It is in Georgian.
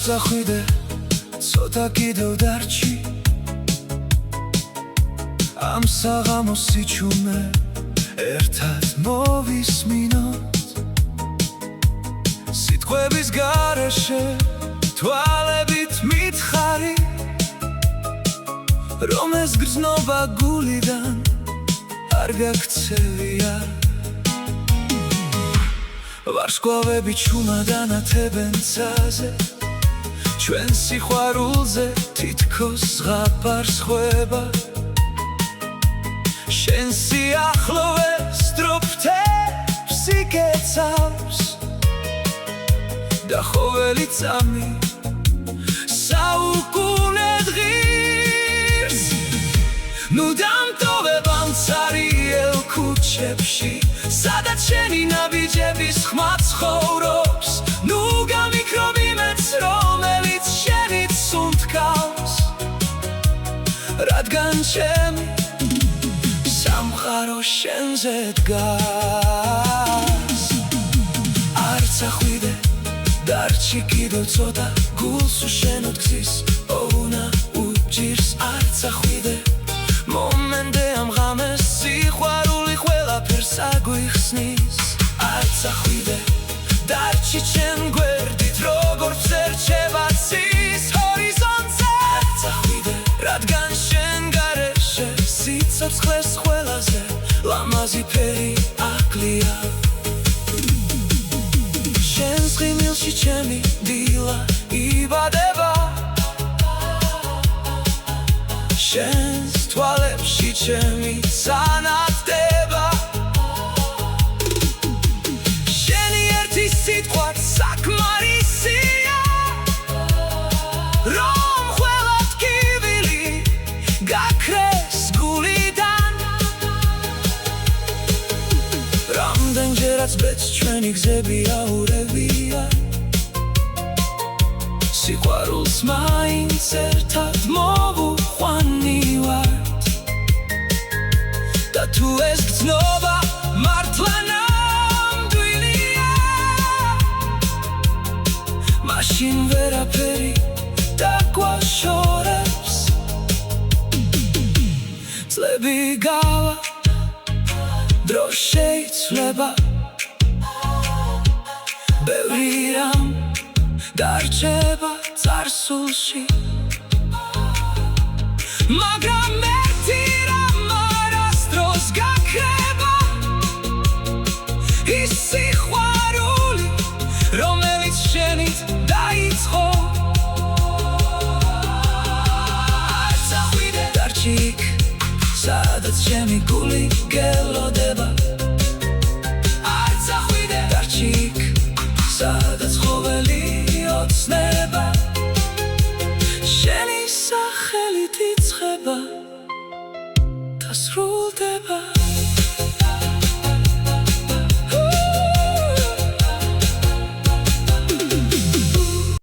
წახვიდე ცოტა კიდევ დარჩი ამ საღამოს სიჩუმე ერთად მოვისმინოთ სიტყვების გარეშე თვალებით მითხარი რომ ეს გრძნობა გულიდან არ გაქცევია ვარსკვლავები ჩუმად ანათებენ ცაზე ჩვენ სიყვარულზე თითქოს ზღაპარს ხვება შენ სიახლოვე სტროფთებს იკეცავს და ხოველი წამი საუკუნედ ღირს ნუ დამტოვებ ამ ცარიელ ქუჩებში სადაც შენი ნაბიჯების ხმა ცხოვრობს ნუ გამიქრობ იმედს რომელიც შენით სუნთქავს რადგან ჩემი სამყარო შენზე დგას არ წახვიდე დარჩი კიდევ ცოტა გულს უშენოდ გზის ოუნა უჭირს არ წახვიდე მომენტე ამ ღამეს სიყვარული ყველაფერს აგვიხსნის არ წახვიდე დარჩი ჩემ გვერდით როგორც ერჩება ცის ჰორიზონტზე არ წახვიდე რადგან შენ გარეშე სიცოცხლეს ყველაზე ლამაზი ფერი აკლია შენს ღიმილში ჩემი დილა იბადება შენს თვალებში ჩემი სანათდება შენი ერთი სიტყვა საკმარისია რომ ყველა ტკივილი გაქრეს გულიდან რამდენჯერაც ბედს ჩვენი გზები აურევია სიყვარულს მაინც ერთად მოვუყვანივართ და თუ ეს გრძნობა მართლა ნამდვილია მაშინ ვერაფერი დაგვაშორებს წლები გავა დრო შეიცვლება ბევრი რამ დარჩება წარსულში მაგრამ ერთი რამ არასდროს გაქრება ის სიყვარული რომელიც შენით დაიწყო არ წახვიდე დარჩი იქ სადაც ჩემი გული გელოდება არ წახვიდე დარჩი იქ სადაც ხოველი ოცნება შენი სახელით იწყება და სრულდება